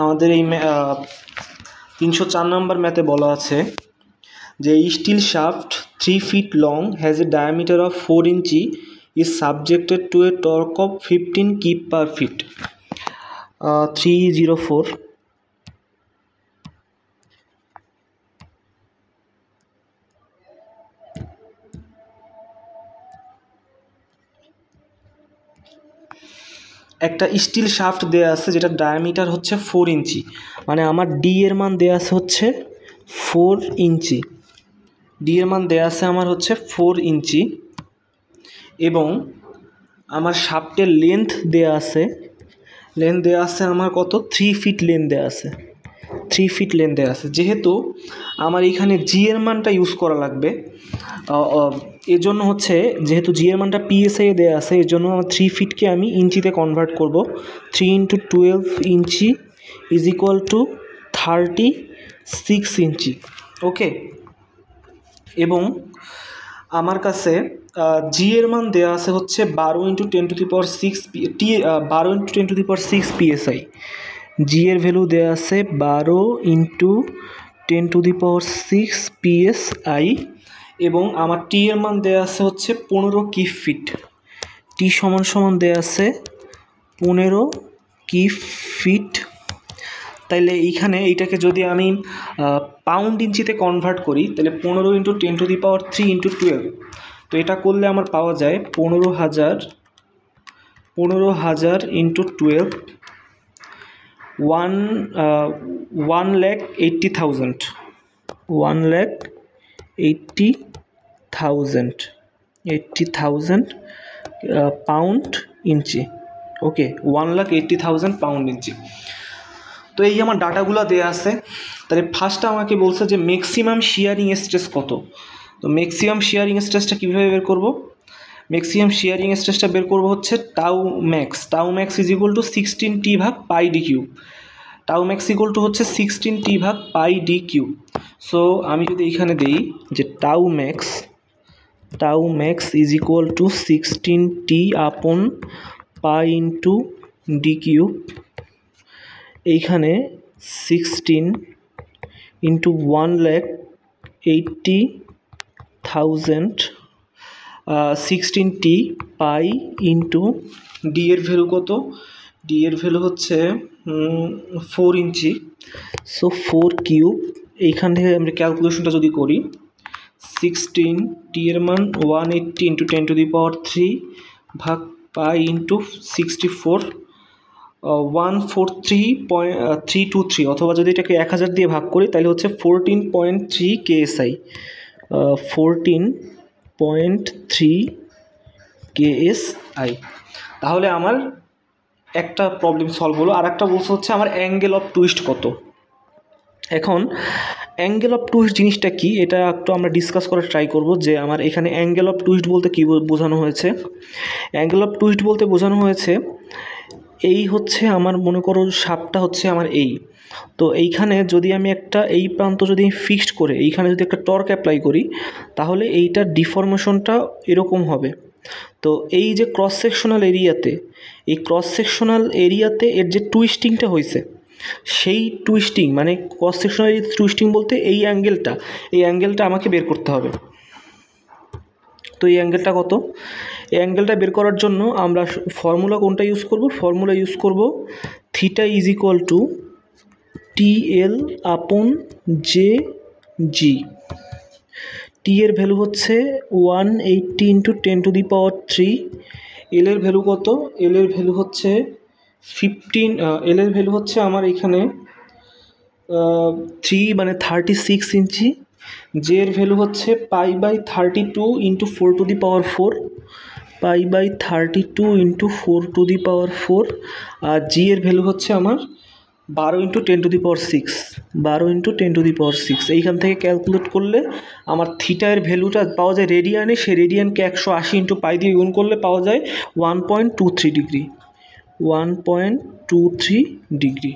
আমাদের এই 304 নম্বর ম্যাথে বলা আছে যে still shaft 3 feet long has a diameter of 4 inch is subjected to a torque of 15 kg/feet. 304 একটা স্টিল শাফট দেয়া আছে যেটা ডায়ামিটার হচ্ছে 4 ইঞ্চি, মানে আমার ডি এর মান দেয়া আছে হচ্ছে 4 ইঞ্চি। ডি এর মান দেয়া আছে আমার হচ্ছে 4 ইঞ্চি এবং আমার শাফটের লেন্থ দেয়া আছে আমার কত 3 ফিট লেন্থ দেয়া আছে, 3 ফিট লেন্থ দেয়া আছে। যেহেতু আমার এখানে জি এর মানটা ইউজ করা লাগবে, এর জন্য হচ্ছে যেহেতু জি এর মানটা পিএসআই এ দেওয়া আছে, এর জন্য আমার 3 ফিটকে আমি ইঞ্চিতে কনভার্ট করব। 3 × 12 ইঞ্চি ইজ ইকুয়াল টু 36 ইঞ্চি। ওকে, এবং আমার কাছে জি এর মান দেওয়া আছে হচ্ছে 12 × 10⁶ TI 12 × 10⁶ PSI। জি এর ভ্যালু দেওয়া আছে 12 × 10⁶ PSI এবং আমার টি এর মান দেওয়া আছে হচ্ছে 15 কিপ ফিট। টি সমান দেওয়া আছে 15 কিপ ফিট। তাইলে এইটাকে যদি আমি পাউন্ড ইঞ্চিতে কনভার্ট করি তাহলে 15 × 10⁻³ × 12, তো এটা করলে আমার পাওয়া যায় 15,000 × 12 1,80,000 পাউন্ড ইঞ্চি। ওকে, 1,80,000 পাউন্ড ইঞ্চি। তো এই আমার ডাটাগুলো দেওয়া আছে। তাহলে ফার্স্টে আমাকে বলছে যে ম্যাক্সিমাম শিয়ারিং স্ট্রেস কত। তো ম্যাক্সিমাম শিয়ারিং স্ট্রেসটা কীভাবে বের করব? ম্যাক্সিমাম শিয়ারিং স্ট্রেসটা বের করব হচ্ছে tau max is equal to 16T/πd³। Tau max equal to হচ্ছে 16T/πd³। সো আমি যদি এইখানে দিই যে tau max is equal to 16T/π×d³। এইখানে 16 × 1,80,000 16T/π ডি এর ভ্যালু কত? ডি এর ভ্যালু হচ্ছে 4 ইঞ্চি। So 4 cube. এইখান থেকে আমরা ক্যালকুলেশনটা যদি করি 16 টি এর মান 180 × 10⁻³ / π × 64 143.323, অথবা যদি এটাকে 1000 দিয়ে ভাগ করি তাহলে হচ্ছে 14.3 KSI। 14.3 KSI। তাহলে আমার একটা প্রবলেম সলভ হলো। আর একটা বলছে হচ্ছে আমার অ্যাঙ্গেল অফ টুইস্ট কত। এখন অ্যাঙ্গেল অফ টুইস্ট জিনিসটা কি, এটা একটু আমরা ডিসকাস করার ট্রাই করব। যে আমার এখানে অ্যাঙ্গেল অফ টুইস্ট বলতে কী বোঝানো হয়েছে। অ্যাঙ্গেল অফ টুইস্ট বলতে বোঝানো হয়েছে এই হচ্ছে আমার মনে করো শাফটটা হচ্ছে আমার এই, তো এইখানে যদি আমি এই প্রান্ত যদি ফিক্সড করে এইখানে যদি একটা টর্ক অ্যাপ্লাই করি তাহলে এইটার ডিফরমেশনটা এরকম হবে। তো এই যে ক্রস সেকশনাল এরিয়াতে এর যে টুইস্টিংটা হয়েছে, সেই টুইস্টিং মানে ক্রস সেকশনাল টুইস্টিং বলতে এই অ্যাঙ্গেলটা আমাকে বের করতে হবে। তো এই অ্যাঙ্গেলটা কত? এই অ্যাঙ্গেলটা বের করার জন্য আমরা ফর্মুলা কোনটা ইউজ করব? ফর্মুলা ইউজ করব theta is equal to TL/JG। টি এর ভ্যালু হচ্ছে 180 × 10⁻³। এল এর ভ্যালু কত? এল এর ভ্যালু হচ্ছে 15। এল এর ভ্যালু হচ্ছে আমার এখানে 3 মানে 36 ইঞ্চি। জে এর ভ্যালু হচ্ছে π/32 × 4⁴, π/32 × 4⁴। আর জি এর ভ্যালু হচ্ছে আমার 12 × 10⁻6। এইখান থেকে ক্যালকুলেট করলে আমার থিটা এর ভ্যালুটা পাওয়া যায় রেডিয়ানে। সেই রেডিয়ানকে 180 × π দিয়ে গুণ করলে পাওয়া যায় 1.23 ডিগ্রি।